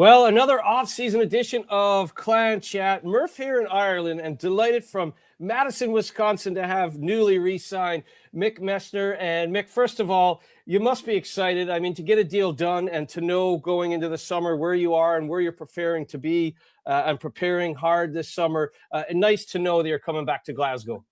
Well, another off-season edition of Clan Chat. Murph here in Ireland, and delighted from Madison, Wisconsin, to have newly re-signed Mick Messner. And Mick, first of all, you must be excited. I mean, to get a deal done and to know going into the summer where you are and where you're preparing to be and preparing hard this summer. And nice to know that you're coming back to Glasgow.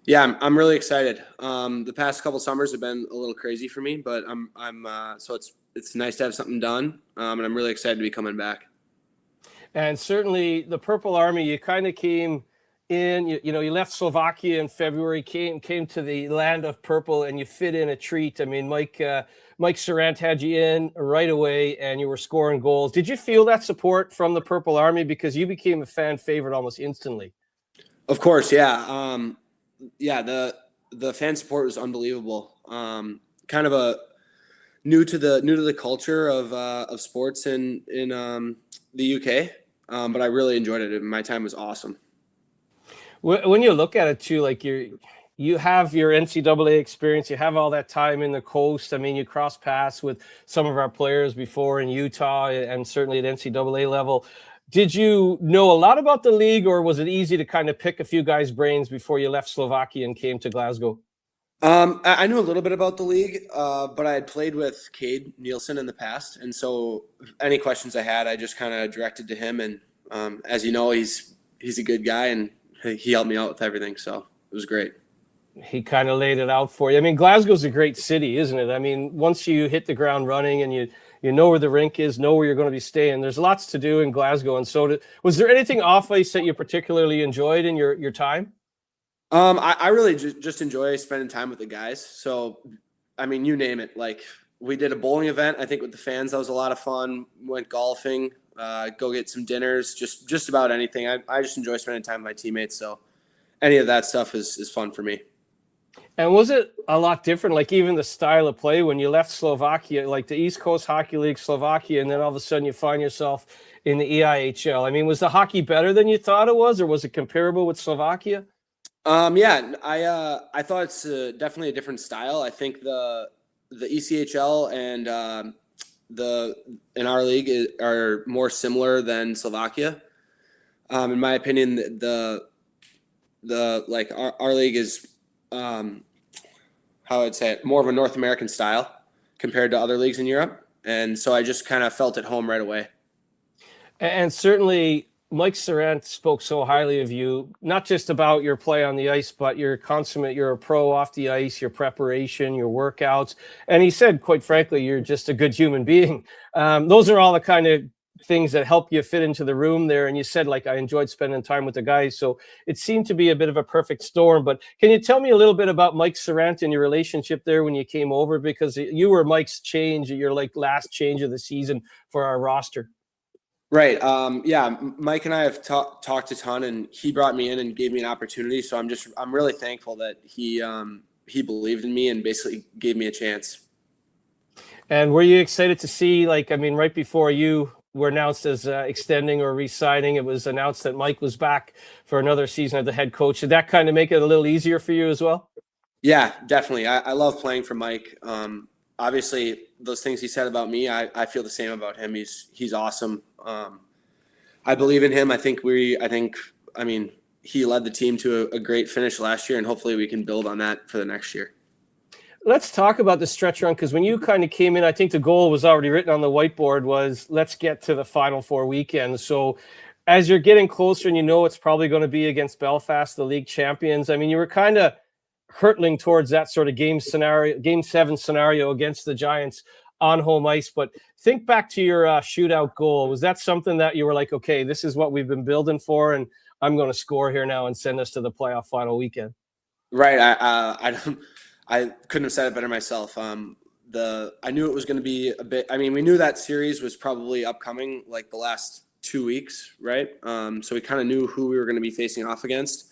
Yeah, I'm really excited. The past couple summers have been a little crazy for me, but so it's nice to have something done, and I'm really excited to be coming back. And certainly the Purple Army, you kind of came in, you left Slovakia in February, came to the land of purple, and you fit in a treat. I mean, Mike Sarant had you in right away, and you were scoring goals. Did you feel that support from the Purple Army, because you became a fan favorite almost instantly? Of course, yeah. The fan support was unbelievable. Kind of a new to the culture of sports in the UK, but I really enjoyed it. My time was awesome. When you look at it too, like you have your NCAA experience, you have all that time in the coast. I mean, you cross paths with some of our players before in Utah and certainly at NCAA level. Did you know a lot about the league, or was it easy to kind of pick a few guys' brains before you left Slovakia and came to Glasgow? I knew a little bit about the league, but I had played with Cade Nielsen in the past, and so any questions I had, I just kind of directed to him. And as you know, he's a good guy, and he helped me out with everything, so it was great. He kind of laid it out for you. I mean, Glasgow's a great city, isn't it? I mean, once you hit the ground running and you know where the rink is, know where you're going to be staying, there's lots to do in Glasgow. And so was there anything off ice that you particularly enjoyed in your time? I really just enjoy spending time with the guys. So, I mean, you name it. Like, we did a bowling event, I think, with the fans. That was a lot of fun. Went golfing, go get some dinners, just about anything. I just enjoy spending time with my teammates. So any of that stuff is fun for me. And was it a lot different, like even the style of play when you left Slovakia, like the East Coast Hockey League, Slovakia, and then all of a sudden you find yourself in the EIHL? I mean, was the hockey better than you thought it was, or was it comparable with Slovakia? Yeah, I thought it's definitely a different style. I think the ECHL and in our league are more similar than Slovakia. In my opinion, our league is how I'd say it, more of a North American style compared to other leagues in Europe, and so I just kind of felt at home right away. And certainly Mike Sarant spoke so highly of you, not just about your play on the ice, but you're a pro off the ice, your preparation, your workouts. And he said, quite frankly, you're just a good human being. Those are all the kind of things that help you fit into the room there. And you said, like, I enjoyed spending time with the guys. So it seemed to be a bit of a perfect storm. But can you tell me a little bit about Mike Sarant and your relationship there when you came over? Because you were Mike's change, your like last change of the season for our roster. Right. Yeah, Mike and I have talked a ton, and he brought me in and gave me an opportunity. So I'm really thankful that he believed in me and basically gave me a chance. And were you excited to see, like, I mean, right before you were announced as extending or re-signing, it was announced that Mike was back for another season as the head coach. Did that kind of make it a little easier for you as well? Yeah, definitely. I love playing for Mike. Obviously, those things he said about me, I feel the same about him. He's awesome. I believe in him. I mean, he led the team to a great finish last year, and hopefully we can build on that for the next year. Let's talk about the stretch run, because when you kind of came in, I think the goal was already written on the whiteboard was let's get to the Final Four weekend. So as you're getting closer and you know it's probably going to be against Belfast, the league champions, I mean, you were kind of hurtling towards that sort of game 7 scenario against the Giants on home ice. But think back to your shootout goal. Was that something that you were like, okay, this is what we've been building for, and I'm going to score here now and send us to the playoff final weekend? Right. I couldn't have said it better myself. I knew it was going to be a bit. I mean, we knew that series was probably upcoming, like the last 2 weeks, right? So we kind of knew who we were going to be facing off against,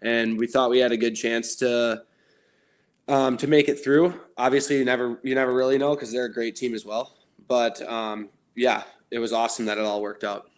and we thought we had a good chance to make it through. Obviously, you never really know because they're a great team as well. But yeah, it was awesome that it all worked out.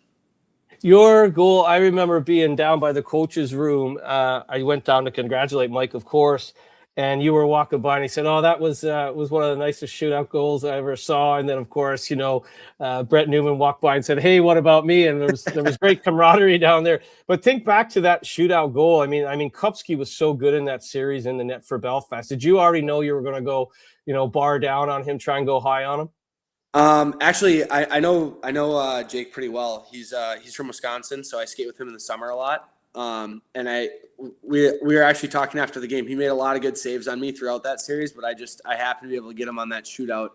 Your goal, I remember being down by the coach's room. I went down to congratulate Mike, of course. and you were walking by, and he said, "Oh, that was one of the nicest shootout goals I ever saw." And then, of course, Brett Newman walked by and said, "Hey, what about me?" And there was great camaraderie down there. But think back to that shootout goal. I mean, Kupski was so good in that series in the net for Belfast. Did you already know you were going to go, bar down on him, try and go high on him? Actually, I know Jake pretty well. He's from Wisconsin, so I skate with him in the summer a lot. And we were actually talking after the game. He made a lot of good saves on me throughout that series, but I happened to be able to get him on that shootout.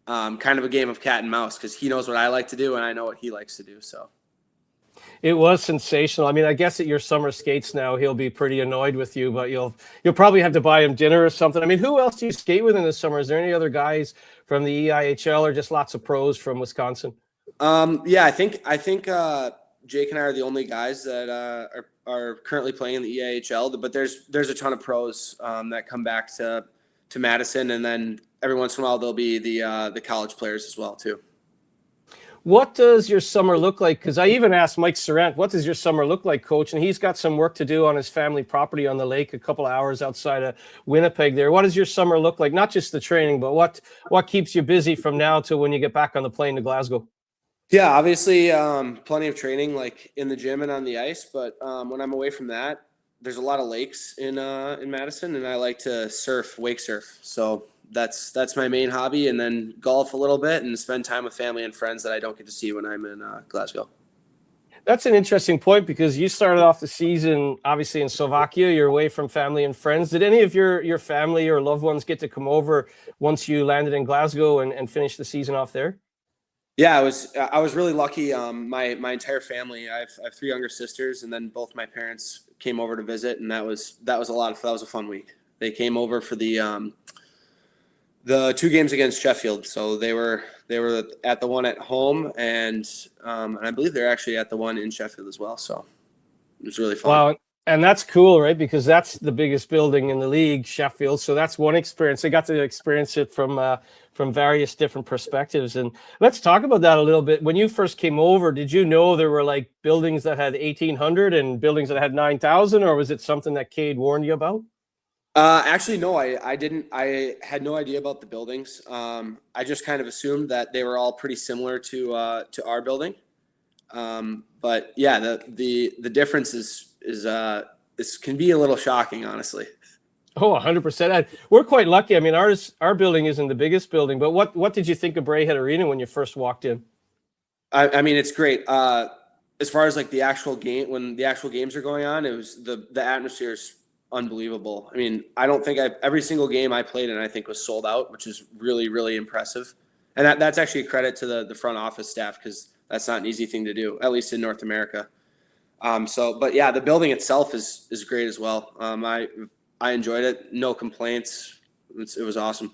Kind of a game of cat and mouse, because he knows what I like to do and I know what he likes to do. So it was sensational. I mean, I guess at your summer skates now, he'll be pretty annoyed with you, but you'll probably have to buy him dinner or something. I mean, who else do you skate with in the summer? Is there any other guys from the EIHL or just lots of pros from Wisconsin? Yeah, I think Jake and I are the only guys that are currently playing in the EIHL, but there's a ton of pros that come back to Madison, and then every once in a while there'll be the college players as well too. What does your summer look like? Because I even asked Mike Serrant, what does your summer look like, Coach? And he's got some work to do on his family property on the lake, a couple of hours outside of Winnipeg there. What does your summer look like? Not just the training, but what keeps you busy from now to when you get back on the plane to Glasgow? Yeah, obviously plenty of training like in the gym and on the ice. But when I'm away from that, there's a lot of lakes in Madison, and I like to surf, wake surf. So that's my main hobby, and then golf a little bit and spend time with family and friends that I don't get to see when I'm in Glasgow. That's an interesting point, because you started off the season obviously in Slovakia. You're away from family and friends. Did any of your family or loved ones get to come over once you landed in Glasgow and finish the season off there? Yeah, I was really lucky. My entire family. I have three younger sisters, and then both my parents came over to visit, and that was a lot of that was a fun week. They came over for the 2 games against Sheffield. So they were at the one at home, and I believe they're actually at the one in Sheffield as well. So it was really fun. Wow. And that's cool, right? Because that's the biggest building in the league, Sheffield. So that's one experience. They got to experience it from various different perspectives. And let's talk about that a little bit. When you first came over, did you know there were like buildings that had 1,800 and buildings that had 9,000, or was it something that Cade warned you about? Actually, no, I didn't. I had no idea about the buildings. I just kind of assumed that they were all pretty similar to our building. But yeah, the difference is this can be a little shocking, honestly. Oh, 100%. We're quite lucky. I mean, our building isn't the biggest building, but what did you think of Braehead Arena when you first walked in? I mean, it's great. As far as like the actual game, when the actual games are going on, it was the atmosphere is unbelievable. I mean, I don't think every single game I played in, I think, was sold out, which is really, really impressive. And that's actually a credit to the front office staff, because that's not an easy thing to do, at least in North America. But yeah, the building itself is great as well. I enjoyed it. No complaints. It was awesome.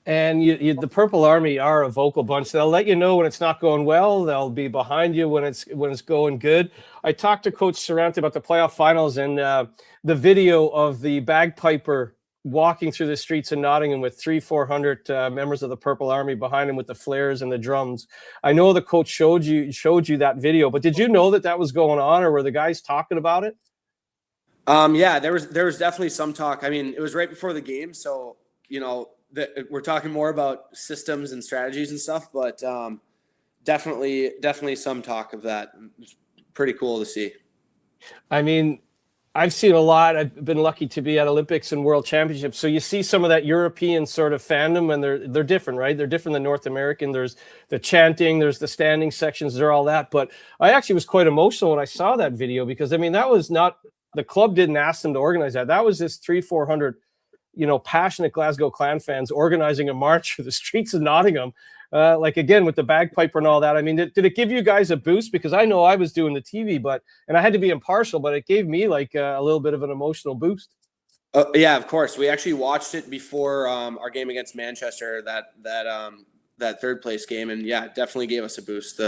And the Purple Army are a vocal bunch. They'll let you know when it's not going well. They'll be behind you when it's going good. I talked to Coach Serrant about the playoff finals, and the video of the bagpiper walking through the streets of Nottingham with 300-400 members of the Purple Army behind him with the flares and the drums. I know the coach showed you that video, but did you know that was going on, or were the guys talking about it? Yeah, there was definitely some talk. I mean, it was right before the game, so we're talking more about systems and strategies and stuff, but definitely some talk of that. It's pretty cool to see. I mean, I've seen a lot. I've been lucky to be at Olympics and World Championships. So you see some of that European sort of fandom, and they're different, right? They're different than North American. There's the chanting, there's the standing sections, there's all that. But I actually was quite emotional when I saw that video, because I mean, that was not, the club didn't ask them to organize that. That was just 300-400 passionate Glasgow Clan fans organizing a march through the streets of Nottingham, like again with the bagpiper and all that. I mean, did it give you guys a boost? Because I know I was doing the TV, and I had to be impartial, but it gave me like a little bit of an emotional boost. Yeah, of course. We actually watched it before our game against Manchester, that third place game, and yeah, it definitely gave us a boost.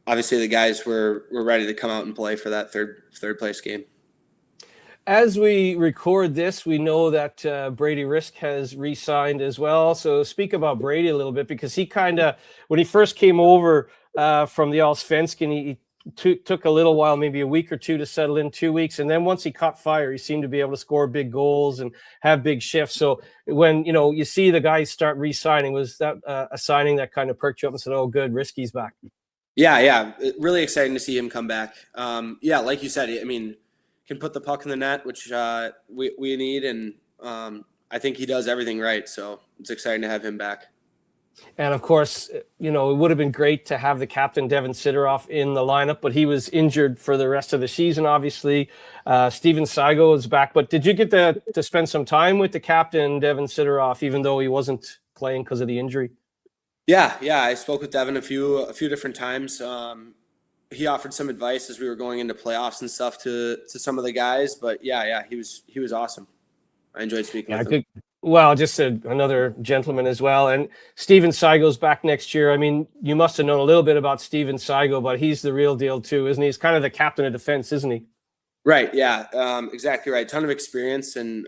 Obviously the guys were ready to come out and play for that third place game. As we record this, we know that Brady Risk has re-signed as well. So speak about Brady a little bit, because he kind of, when he first came over from the Allsvenskan, he took a little while, maybe a week or two to settle in, 2 weeks. And then once he caught fire, he seemed to be able to score big goals and have big shifts. So when, you see the guys start re-signing, was that a signing that kind of perked you up and said, oh, good, Risky's back? Yeah. Really exciting to see him come back. Yeah, like you said, I mean, can put the puck in the net, which we need. And I think he does everything right. So it's exciting to have him back. And of course, it would have been great to have the captain, Devin Sidoroff, in the lineup, but he was injured for the rest of the season, obviously. Steven Saigo is back. But did you get to spend some time with the captain, Devin Sidoroff, even though he wasn't playing because of the injury? Yeah. I spoke with Devin a few different times. He offered some advice as we were going into playoffs and stuff to some of the guys. But yeah, he was awesome. I enjoyed speaking with him. Well, just another gentleman as well. And Steven Saigo's back next year. I mean, you must have known a little bit about Steven Saigo, but he's the real deal too, isn't he? He's kind of the captain of defense, isn't he? Right. Yeah. Exactly right. Ton of experience, and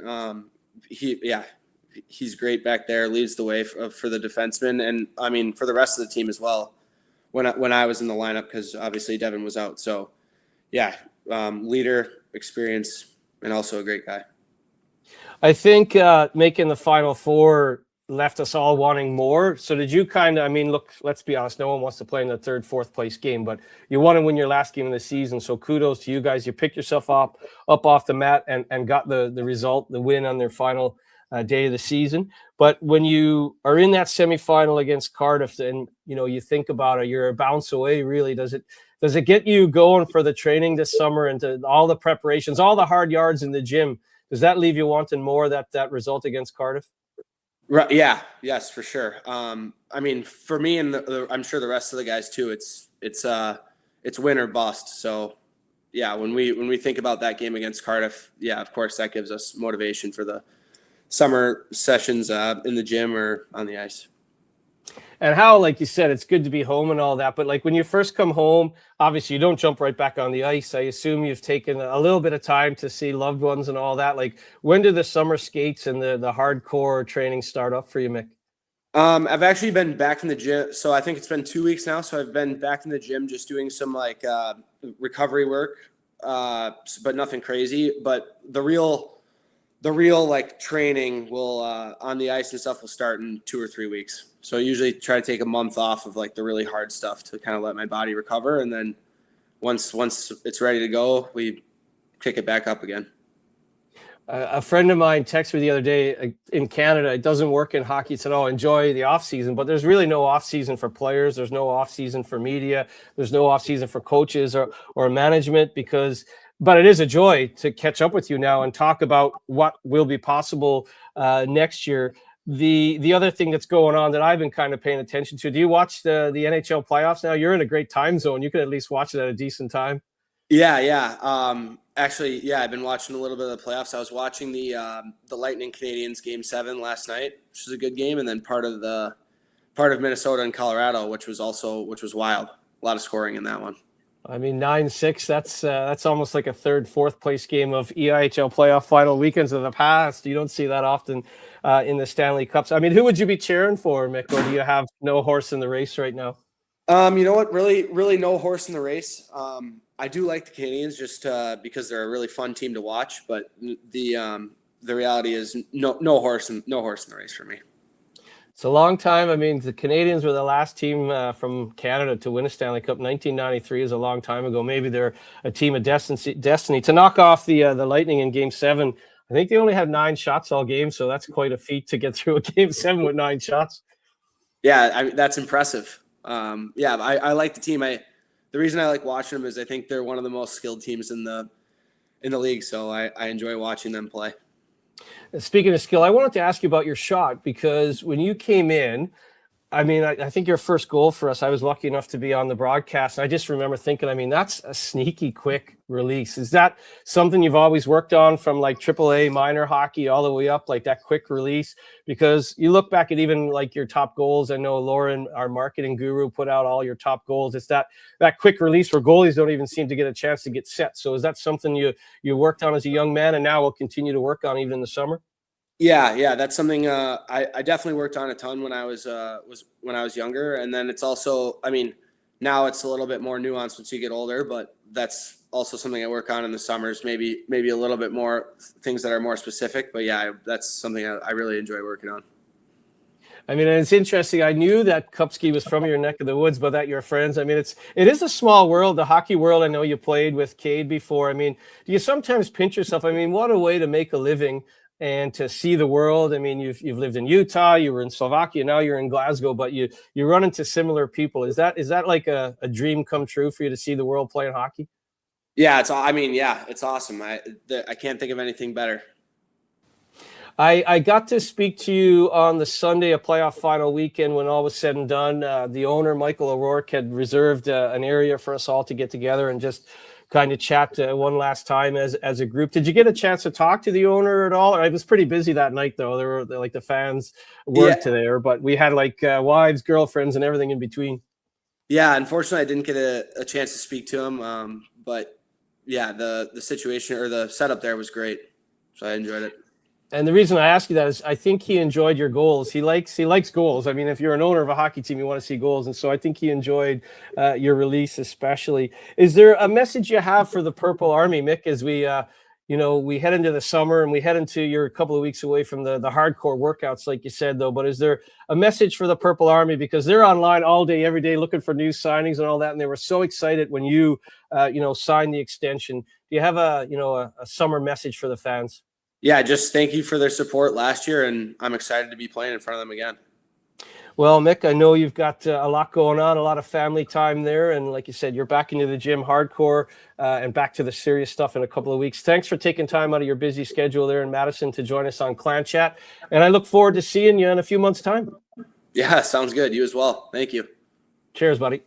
he's great back there. Leads the way for the defensemen, and I mean for the rest of the team as well. When I was in the lineup, because obviously Devin was out. So yeah, leader, experience, and also a great guy. I think making the Final Four left us all wanting more. So did you look, let's be honest, no one wants to play in the third, fourth place game, but you want to win your last game of the season. So kudos to you guys. You picked yourself up off the mat and got the result, the win on their final day of the season. But when you are in that semifinal against Cardiff, and you think about it, you're a bounce away, really. Does it get you going for the training this summer and to all the preparations, all the hard yards in the gym? Does that leave you wanting more, that result against Cardiff? Right. Yeah. Yes, for sure. I mean, for me and I'm sure the rest of the guys too, it's win or bust. So yeah, when we think about that game against Cardiff, yeah, of course that gives us motivation for the summer sessions in the gym or on the ice. And how, like you said, it's good to be home and all that. But like when you first come home, obviously you don't jump right back on the ice. I assume you've taken a little bit of time to see loved ones and all that. Like when do the summer skates and the hardcore training start up for you, Mick? I've actually been back in the gym. So I think it's been 2 weeks now. So I've been back in the gym just doing some recovery work, but nothing crazy. But the real like training will on the ice and stuff will start in 2 or 3 weeks. So I usually try to take a month off of like the really hard stuff to kind of let my body recover, and then once it's ready to go, we kick it back up again. A friend of mine texted me the other day in Canada. It doesn't work in hockey. He said, "Oh, enjoy the off season," but there's really no off season for players. There's no off season for media. There's no off season for coaches or management but it is a joy to catch up with you now and talk about what will be possible next year. The other thing that's going on that I've been kind of paying attention to, do you watch the NHL playoffs now? You're in a great time zone. You could at least watch it at a decent time. Yeah. Actually, yeah, I've been watching a little bit of the playoffs. I was watching the Lightning Canadiens Game 7 last night, which was a good game, and then part of Minnesota and Colorado, which was wild. A lot of scoring in that one. I mean, 9-6, that's almost like a third, fourth place game of EIHL playoff final weekends of the past. You don't see that often in the Stanley Cups. I mean, who would you be cheering for, Mick, or do you have no horse in the race right now? You know what? Really no horse in the race. I do like the Canadiens just because they're a really fun team to watch, but the reality is no horse in the race for me. It's a long time. I mean, the Canadiens were the last team from Canada to win a Stanley Cup. 1993 is a long time ago. Maybe they're a team of destiny. To knock off the Lightning in Game 7, I think they only had 9 shots all game, so that's quite a feat to get through a Game 7 with 9 shots. Yeah, I mean, that's impressive. I like the team. The reason I like watching them is I think they're one of the most skilled teams in the league, so I enjoy watching them play. Speaking of skill, I wanted to ask you about your shot, because when you came in, I mean, I think your first goal for us, I was lucky enough to be on the broadcast. And I just remember thinking, I mean, that's a sneaky quick release. Is that something you've always worked on from like AAA minor hockey all the way up, like that quick release? Because you look back at even like your top goals. I know Lauren, our marketing guru, put out all your top goals. It's that quick release where goalies don't even seem to get a chance to get set. So is that something you worked on as a young man and now will continue to work on even in the summer? Yeah, that's something I definitely worked on a ton when I was younger, and then it's also, I mean, Now it's a little bit more nuanced once you get older, but that's also something I work on in the summers. Maybe a little bit more things that are more specific. But yeah, that's something I really enjoy working on. I mean, and it's interesting. I knew that Kupski was from your neck of the woods, but that you're friends. I mean, it is a small world, the hockey world. I know you played with Cade before. I mean, do you sometimes pinch yourself? I mean, what a way to make a living and to see the world. I mean, you've lived in Utah, you were in Slovakia, now you're in Glasgow, but you run into similar people. Is that like a dream come true for you to see the world playing hockey? Yeah, it's awesome. I can't think of anything better. I got to speak to you on the Sunday of playoff final weekend when all was said and done. The owner, Michael O'Rourke, had reserved an area for us all to get together and just kind of chat one last time as a group. Did you get a chance to talk to the owner at all? I was pretty busy that night, though. There were like the fans worked there, but we had like wives, girlfriends, and everything in between. Yeah, unfortunately, I didn't get a chance to speak to him. But yeah, the situation or the setup there was great, so I enjoyed it. And the reason I ask you that is I think he enjoyed your goals. He likes goals. I mean, if you're an owner of a hockey team, you want to see goals. And so I think he enjoyed your release especially. Is there a message you have for the Purple Army, Mick, as we we head into the summer and we head into your couple of weeks away from the hardcore workouts, like you said, though. But is there a message for the Purple Army? Because they're online all day, every day, looking for new signings and all that. And they were so excited when you signed the extension. Do you have a summer message for the fans? Yeah, just thank you for their support last year, and I'm excited to be playing in front of them again. Well, Mick, I know you've got a lot going on, a lot of family time there. And like you said, you're back into the gym hardcore and back to the serious stuff in a couple of weeks. Thanks for taking time out of your busy schedule there in Madison to join us on Clan Chat. And I look forward to seeing you in a few months' time. Yeah, sounds good. You as well. Thank you. Cheers, buddy.